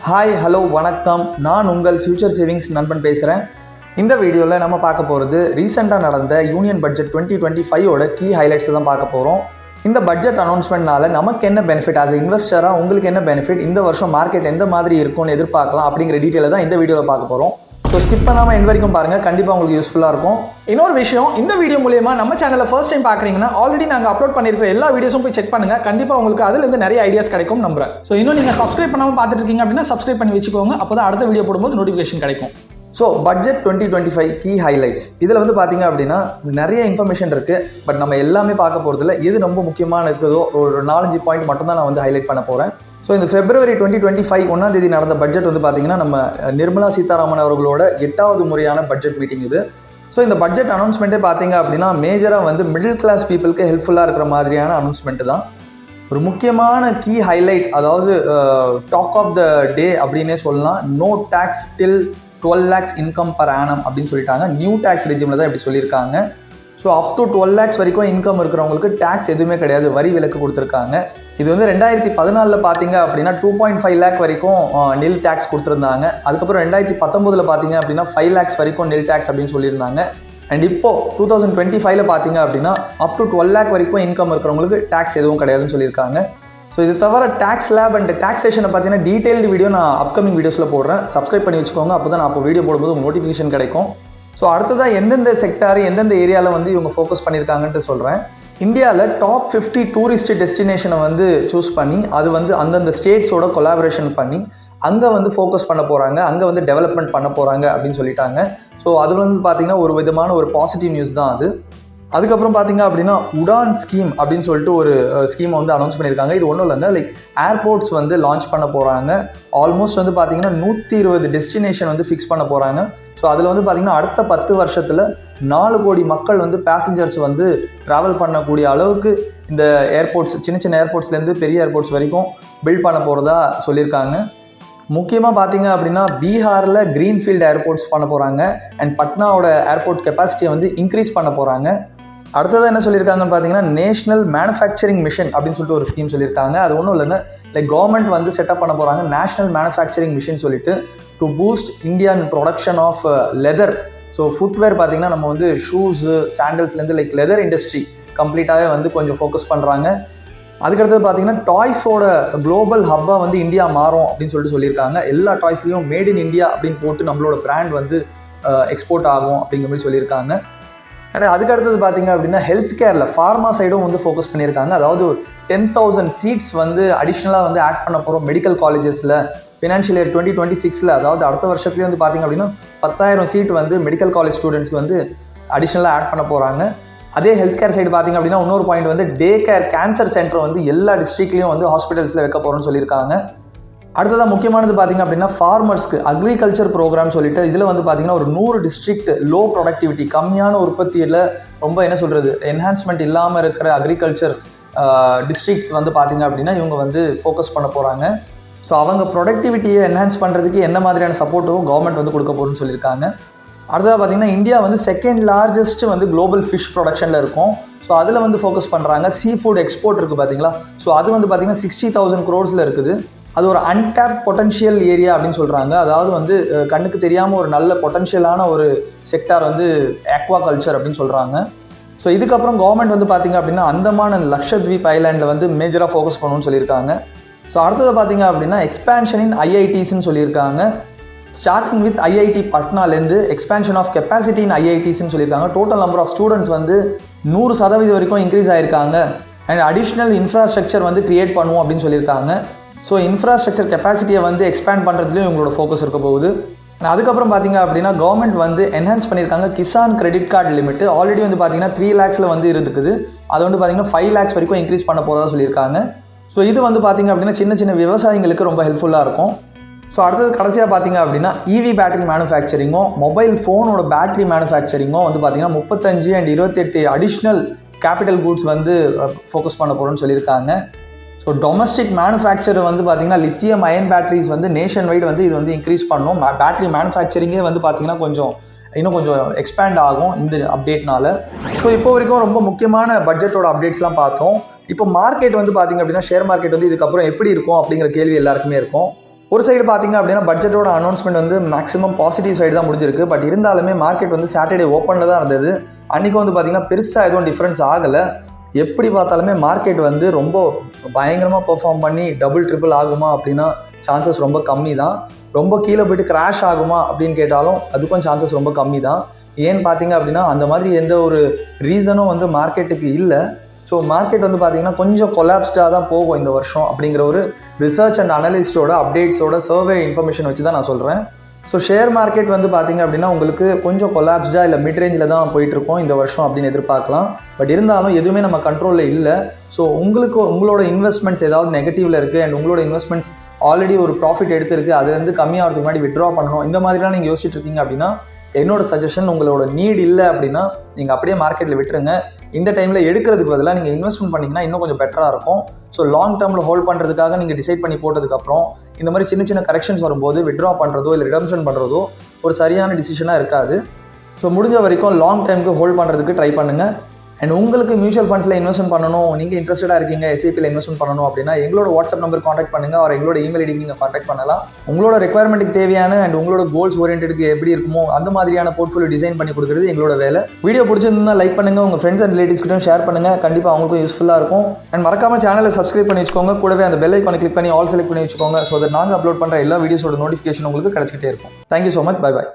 Hi hello வணக்கம், நான் உங்கள் ஃபியூச்சர் சேவிங்ஸ் நண்பன் பேசுகிறேன். இந்த வீடியோவில் நம்ம பார்க்க போகிறது ரீசெண்டாக நடந்த யூனியன் பட்ஜெட் 2025ஓட கீ ஹைலைட்ஸ் தான் பார்க்க போகிறோம். இந்த பட்ஜெட் அனௌன்ஸ்மெண்ட்னால நமக்கு என்ன பெனிஃபிட், ஆஸ் இன்வெஸ்டராக உங்களுக்கு என்ன பெனிஃபிட், இந்த வருஷம் மார்க்கெட் எந்த மாதிரி இருக்கும்னு எதிர்பார்க்கலாம் அப்படிங்கிற டீட்டெயிலை தான் இந்த வீடியோவில் பார்க்க போகிறோம். ஸோ ஸ்கிப் பண்ணாமல் எண்ட் வரைக்கும் பாருங்கள், கண்டிப்பாக உங்களுக்கு யூஸ்ஃபுல்லாக இருக்கும். இன்னொரு விஷயம், இந்த வீடியோ மூலமா நம்ம சேனலில் ஃபர்ஸ்ட் டைம் பார்க்குறீங்கன்னா ஆல்ரெடி நாங்கள் அப்லோட் பண்ணியிருக்கிற எல்லா வீடியோஸும் போய் செக் பண்ணுங்கள். கண்டிப்பாக உங்களுக்கு அதுலேருந்து நிறைய ஐடியாஸ் கிடைக்கும் நம்புறேன். ஸோ இன்னும் நீங்கள் சப்ஸ்கிரைப் பண்ணாமல் பார்த்துட்டு இருக்கீங்க அப்படின்னா சப்ஸ்கிரைப் பண்ணி வச்சுக்கோங்க, அப்போ தான் அடுத்த வீடியோ போடும்போது நோட்டிஃபிகேஷன் கிடைக்கும். ஸோ பட்ஜெட் 2025 கீ ஹைலைட்ஸ் இதில் பார்த்தீங்க அப்படின்னா நிறைய இன்ஃபர்மேஷன் இருக்குது. பட் நம்ம எல்லாமே பார்க்க போகிறதில்ல. எது ரொம்ப முக்கியமான இருக்குதோ ஒரு 4-5 பாயிண்ட் மட்டும் தான் நான் ஹைலைட் பண்ண போகிறேன். ஸோ இந்த February 2025 1ஆம் தேதி நடந்த பட்ஜெட் பார்த்தீங்கன்னா நம்ம நிர்மலா சீதாராமன் அவர்களோட 8வது முறையான பட்ஜெட் மீட்டிங் இது. ஸோ இந்த பட்ஜெட் அனௌன்ஸ்மெண்ட்டே பார்த்தீங்க அப்படின்னா மேஜராக மிடில் கிளாஸ் பீப்புளுக்கு ஹெல்ப்ஃபுல்லாக இருக்கிற மாதிரியான அனௌன்ஸ்மெண்ட்டு தான். ஒரு முக்கியமான கீ ஹைலைட், அதாவது டாக் ஆஃப் த டே அப்படின்னே சொல்லலாம். நோ டேக்ஸ் டில் 12 lakhs இன்கம் பர் ஆனம் அப்படின்னு சொல்லிட்டாங்க. நியூ டேக்ஸ் ரெஜிமில் தான் இப்படி சொல்லியிருக்காங்க. ஸோ அப் டு 12 lakhs வரைக்கும் இன்கம் இருக்கிறவங்களுக்கு டேக்ஸ் எதுவுமே கிடையாது, வரி விலக்கு கொடுத்துருக்காங்க. இது 2014 பார்த்தீங்க அப்படின்னா 2.5 lakh வரைக்கும் நில் டேக்ஸ் கொடுத்துருந்தாங்க. அதுக்கப்புறம் 2019 பார்த்தீங்க அப்படின்னா 5 lakhs வரைக்கும் நில் டேக்ஸ் அப்படின்னு சொல்லியிருந்தாங்க. அண்ட் இப்போ 2025 பார்த்தீங்க அப்படின்னா அப் டு 12 lakh வரைக்கும் இன்கம் இருக்கிறவங்களுக்கு டேக்ஸ் எதுவும் கிடையாதுன்னு சொல்லியிருக்காங்க. ஸோ இது தவிர டேக்ஸ் லேப் அண்ட் டாக்ஸேஷனை பார்த்தீங்கன்னா டீட்டெயில்டு வீடியோ நான் அப்கமிங் வீடியோஸில் போடுறேன். சப்ஸ்கிரைப் பண்ணி வச்சுக்கோங்க, அப்போ தான் நான் அப்போ வீடியோ போடும்போது நோட்டிஃபிகேஷன் கிடைக்கும். ஸோ அடுத்ததாக எந்தெந்த செக்டார் எந்தெந்த ஏரியாவில் இவங்க ஃபோக்கஸ் பண்ணியிருக்காங்கன்ட்டு சொல்கிறேன். இந்தியாவில் டாப் 50 டூரிஸ்ட் டெஸ்டினேஷனை சூஸ் பண்ணி அது அந்தந்த ஸ்டேட்ஸோட கொலாபரேஷன் பண்ணி அங்கே ஃபோக்கஸ் பண்ண போகிறாங்க, அங்கே டெவலப்மெண்ட் பண்ண போகிறாங்க அப்படின்னு சொல்லிட்டாங்க. ஸோ அது பார்த்தீங்கன்னா ஒரு விதமான ஒரு பாசிட்டிவ் நியூஸ் தான் அது. அதுக்கப்புறம் பார்த்தீங்க அப்படின்னா உடான் ஸ்கீம் அப்படின்னு சொல்லிட்டு ஒரு ஸ்கீமை அனௌன்ஸ் பண்ணியிருக்காங்க. இது ஒன்றும் இல்லைங்க, லைக் ஏர்போர்ட்ஸ் லான்ச் பண்ண போகிறாங்க. ஆல்மோஸ்ட் பார்த்தீங்கன்னா 120 டெஸ்டினேஷன் ஃபிக்ஸ் பண்ண போகிறாங்க. ஸோ அதில் பார்த்தீங்கன்னா அடுத்த 10 வருஷத்தில் 4 கோடி மக்கள் பேசஞ்சர்ஸ் ட்ராவல் பண்ணக்கூடிய அளவுக்கு இந்த ஏர்போர்ட்ஸ், சின்ன சின்ன ஏர்போர்ட்ஸ்லேருந்து பெரிய ஏர்போர்ட்ஸ் வரைக்கும் பில்ட் பண்ண போகிறதா சொல்லியிருக்காங்க. முக்கியமாக பார்த்தீங்க அப்படின்னா பீகாரில் க்ரீன்ஃபீல்டு ஏர்போர்ட்ஸ் பண்ண போகிறாங்க. அண்ட் பட்னாவோட ஏர்போர்ட் கெப்பாசிட்டியை இன்க்ரீஸ் பண்ண போகிறாங்க. அடுத்தது என்ன சொல்லியிருக்காங்கன்னு பார்த்தீங்கன்னா நேஷனல் மேனுஃபேக்சரிங் மிஷன் அப்படின்னு சொல்லிட்டு ஒரு ஸ்கீம் சொல்லியிருக்காங்க. அது ஒன்றும் இல்லைங்க, லைக் கவர்மெண்ட் செட்டப் பண்ண போகிறாங்க நேஷனல் மேனுஃபேக்சரிங் மிஷன் சொல்லிட்டு to boost Indian production of leather. So footwear பார்த்தீங்கன்னா நம்ம ஷூஸு சாண்டல்ஸ்லேருந்து லைக் லெதர் இண்டஸ்ட்ரி கம்ப்ளீட்டாகவே கொஞ்சம் ஃபோக்கஸ் பண்ணுறாங்க. அதுக்கடுத்தது பார்த்தீங்கன்னா டாய்ஸோட குளோபல் ஹப்பாக இந்தியா மாறும் அப்படின்னு சொல்லியிருக்காங்க. எல்லா டாய்ஸ்லையும் மேட் இன் இந்தியா அப்படின்னு போட்டு நம்மளோட பிராண்ட் எக்ஸ்போர்ட் ஆகும் அப்படிங்கிற மாதிரி சொல்லியிருக்காங்க. ஆனால் அதுக்கடுத்தது பார்த்தீங்க அப்படின்னா ஹெல்த் கேரில் ஃபார்மா சைடும் ஃபோக்கஸ் பண்ணியிருக்காங்க. அதாவது 10,000 சீட்ஸ் அடிஷ்னலாக ஆட் பண்ண போகிறோம் மெடிக்கல் காலேஜஸில் ஃபினான்ஷியல் இயர் 2026. அதாவது அடுத்த வருஷத்துலேயே பார்த்தீங்க அப்படின்னா 10,000 சீட் மெடிக்கல் காலேஜ் ஸ்டூடெண்ட்ஸ்க்கு அடிஷ்னலாக ஆட் பண்ண போகிறாங்க. அதே ஹெல்த் கேர் சைடு பார்த்தீங்க அப்படின்னா இன்னொரு point day care cancer centre எல்லா டிஸ்ட்ரிக்ட்லையும் ஹாஸ்பிட்டல்ஸில் வைக்க போகிறோம்னு சொல்லியிருக்காங்க. அடுத்ததாக முக்கியமானது பார்த்தீங்க அப்படின்னா ஃபார்மர்ஸ்க்கு அக்ரிகல்ச்சர் ப்ரோக்ராம் சொல்லிட்டு இதில் பார்த்தீங்கன்னா ஒரு 100 டிஸ்ட்ரிக்ட் லோ ப்ரொடக்டிவிட்டி கம்மியான உற்பத்தியில் ரொம்ப என்ஹான்ஸ்மெண்ட் இல்லாமல் இருக்கிற அக்ரிகல்ச்சர் டிஸ்ட்ரிக்ட்ஸ் பார்த்தீங்க அப்படின்னா இவங்க ஃபோக்கஸ் பண்ண போகிறாங்க. ஸோ அவங்க ப்ரொடக்டிவிட்டியை என்ஹான்ஸ் பண்ணுறதுக்கு என்ன மாதிரியான சப்போர்ட்டும் கவர்மெண்ட் கொடுக்க போகிறோன்னு சொல்லியிருக்காங்க. அடுத்ததாக பார்த்தீங்கன்னா India second largest global fish ப்ரொடக்ஷனில் இருக்கும். ஸோ அதில் ஃபோக்கஸ் பண்ணுறாங்க. சீ ஃபுட் எக்ஸ்போர்ட் இருக்குது பார்த்தீங்களா, ஸோ அது பார்த்தீங்கன்னா 60,000 crores இருக்குது. அது ஒரு அன்டேப் பொட்டன்ஷியல் ஏரியா அப்படின்னு சொல்கிறாங்க. அதாவது கண்ணுக்கு தெரியாமல் ஒரு நல்ல பொட்டன்ஷியலான ஒரு செக்டார் ஆக்வா கல்ச்சர் அப்படின்னு சொல்கிறாங்க. ஸோ இதுக்கப்புறம் கவர்மெண்ட் பார்த்தீங்க அப்படின்னா அந்தமான் அண்ட் லக்ஷத்வீப் ஐலாண்டில் மேஜராக ஃபோக்கஸ் பண்ணணும்னு சொல்லியிருக்காங்க. ஸோ அடுத்தது பார்த்தீங்க அப்படின்னா எக்ஸ்பேன்ஷன் இன் ஐஐடிஸ்ன்னு சொல்லியிருக்காங்க. ஸ்டார்டிங் வித் ஐஐடி பட்னாலேருந்து எக்ஸ்பேன்ஷன் ஆஃப் கெப்பாசிட்டி இன் ஐஐடிஸ்ன்னு சொல்லியிருக்காங்க. டோட்டல் நம்பர் ஆஃப் ஸ்டூடெண்ட்ஸ் 100% வரைக்கும் இன்க்ரீஸ் ஆயிருக்காங்க. அண்ட் அடிஷ்னல் இன்ஃப்ராஸ்ட்ரக்சர் கிரியேட் பண்ணுவோம் அப்படின்னு சொல்லியிருக்காங்க. ஸோ இன்ஃப்ராஸ்ட்ரக்சர் கெப்பாசிட்டியை எக்ஸ்பேண்ட் பண்ணுறதுலையும் இவங்களோட ஃபோக்கஸ் இருக்க போகுது. அதுக்கப்புறம் பார்த்தீங்க அப்படின்னா கவர்மெண்ட் என்ஹான்ஸ் பண்ணியிருக்காங்க Kisan credit card limit. Already பார்த்தீங்கன்னா 3 lakhsல இருக்குது. அதை பார்த்தீங்கன்னா 5 lakhs வரைக்கும் இன்க்ரீஸ் பண்ண போகிறதா சொல்லியிருக்காங்க. ஸோ இது பார்த்தீங்க அப்படின்னா சின்ன சின்ன விவசாயிகளுக்கு ரொம்ப ஹெல்ப்ஃபுல்லாக இருக்கும். ஸோ அடுத்தது கடைசியாக பார்த்தீங்க அப்படின்னா இவி பேட்டரி மேனுஃபேக்சரிங்கும் மொபைல் ஃபோனோட பேட்டரி மேனுஃபேக்சரிங்கும் பார்த்தீங்கன்னா 35 and 28 additional capital goods focus பண்ண போகிறோன்னு சொல்லியிருக்காங்க. ஸோ டொமஸ்டிக் மேனுஃபேக்சர் பார்த்தீங்கன்னா lithium ion batteries nation wide இது இன்க்ரீஸ் பண்ணும். பேட்டரி மேனுஃபேக்சரிங்கே பார்த்தீங்கன்னா இன்னும் கொஞ்சம் எக்ஸ்பேண்ட் ஆகும் இந்த அப்டேட்னால. ஸோ இப்போ வரைக்கும் ரொம்ப முக்கியமான பட்ஜெட்டோட அப்டேட்ஸ்லாம் பார்த்தோம். இப்போ மார்க்கெட் வந்து பார்த்தீங்க அப்படின்னா ஷேர் மார்க்கெட் வந்து இதுக்கப்புறம் எப்படி இருக்கும் அப்படிங்கிற கேள்வி எல்லாருக்குமே இருக்கும். ஒரு சைடு பார்த்தீங்க அப்படின்னா பட்ஜெட்டோட அனௌன்ஸ்மெண்ட் வந்து மேக்ஸிமம் பாசிட்டிவ் சைடு தான் முடிஞ்சிருக்கு. பட் இருந்தாலுமே மார்க்கெட் வந்து சாட்டர்டே ஓப்பனில் தான் இருந்தது. அன்றைக்கி வந்து பார்த்தீங்கன்னா பெருசாக எதுவும் டிஃப்ரென்ஸ் ஆகலை. எப்படி பார்த்தாலுமே மார்க்கெட் வந்து ரொம்ப பயங்கரமாக பெர்ஃபார்ம் பண்ணி டபுள் ட்ரிபிள் ஆகுமா அப்படின்னா சான்சஸ் ரொம்ப கம்மி தான். ரொம்ப கீழே போய்ட்டு கிராஷ் ஆகுமா அப்படின்னு கேட்டாலும் அதுக்கும் சான்சஸ் ரொம்ப கம்மி தான். ஏன்னு பார்த்தீங்க அப்படின்னா அந்த மாதிரி எந்த ஒரு ரீசனும் வந்து மார்க்கெட்டுக்கு இல்லை. ஸோ மார்க்கெட் வந்து பார்த்தீங்கன்னா கொஞ்சம் கொலாப்ஸ்டாக தான் போகும் இந்த வருஷம் அப்படிங்கிற ஒரு ரிசர்ச் அண்ட் அனலிஸ்டோட அப்டேட்ஸோட சர்வே இன்ஃபர்மேஷன் வச்சு தான் நான் சொல்கிறேன். ஸோ ஷேர் மார்க்கெட் வந்து பார்த்தீங்க அப்படின்னா உங்களுக்கு கொஞ்சம் கொலாப்ஸ்டாக இல்லை மிட் ரேஞ்சில் தான் போயிட்டுருக்கோம் இந்த வருஷம் அப்படின்னு எதிர்பார்க்கலாம். பட் இருந்தாலும் எதுவுமே நம்ம கண்ட்ரோலில் இல்லை. ஸோ உங்களோட இன்வெஸ்ட்மெண்ட்ஸ் ஏதாவது நெகட்டிவில் இருக்குது அண்ட் உங்களோட இன்வெஸ்ட்மெண்ட்ஸ் ஆல்ரெடி ஒரு ப்ராஃபிட் எடுத்திருக்கு, அது வந்து கம்மியாகிறதுக்கு முன்னாடி வித்ட்ரா பண்ணணும், இந்த மாதிரிலாம் நீங்கள் யோசிச்சுட்டு இருக்கீங்க அப்படின்னா என்னோட சஜஷன், உங்களோட நீட் இல்லை அப்படின்னா நீங்கள் அப்படியே மார்க்கெட்டில் விட்டுருங்க. இந்த டைமில் எடுக்கிறதுக்கு பதிலாக நீங்கள் இன்வெஸ்ட்மெண்ட் பண்ணிங்கன்னா இன்னும் கொஞ்சம் பெட்டராக இருக்கும். ஸோ லாங் டேர்மில் ஹோல்ட் பண்ணுறதுக்காக நீங்கள் டிசைட் பண்ணி போட்டதுக்கப்புறம் இந்த மாதிரி சின்ன சின்ன கரெக்ஷன்ஸ் வரும்போது வித்ட்ரா பண்ணுறதோ இல்லை ரிடம்ஷன் பண்ணுறதோ ஒரு சரியான டிசிஷனாக இருக்காது. ஸோ முடிஞ்ச வரைக்கும் லாங் டைமுக்கு ஹோல்ட் பண்ணுறதுக்கு ட்ரை பண்ணுங்கள். அண்ட் உங்களுக்கு மியூச்சுவல் ஃபண்ட்ஸில் இன்வெஸ்ட்மெண்ட் பண்ணணும், நீங்கள் இன்ட்ரெஸ்டடாக இருக்கீங்க எஸ்ஐபியில் இன்வெஸ்ட்மெண்ட் பண்ணணும் அப்படின்னா எங்களோட வாட்ஸ்அப் நம்பர் காண்டாக்ட் பண்ணுங்கள். ஒரு எங்களோட இமெயில் ஐடிக்கு நீங்கள் காண்டாக்ட் பண்ணலாம். உங்களோட ரெக்குவயர்மெண்ட்டுக்கு தேவையான அண்ட் உங்களோட கோல்ஸ் ஓரியன்ட்டுக்கு எப்படி இருக்குமோ அந்த மாதிரியான போர்ட்ஃபோலியோ டிசைன் பண்ணி கொடுக்குறது எங்களோட வேலை. வீடியோ பிடிச்சிருந்தா லைக் பண்ணுங்கள், உங்கள் ஃப்ரெண்ட்ஸ் அண்ட் ரிலேட்டிவ்ஸ்கிட்டையும் ஷேர் பண்ணுங்கள். கண்டிப்பாக அவங்களுக்கும் யூஸ்ஃபுல்லாக இருக்கும். அண்ட் மறக்காம சேனலை சப்ஸ்கிரைப் பண்ணி வச்சுக்கோங்க. கூடவே அந்த பெல் ஐக்கானை கிளிக் பண்ணி ஆல் செலக்ட் பண்ணி வச்சுக்கோங்க. ஸோ தட் நாங்கள் அப்லோட் பண்ணுற எல்லா வீடியோஸோட நோட்டிஃபிகேஷன் உங்களுக்கு கிடச்சிக்கிட்டே இருக்கும். Thank you so much. Bye bye.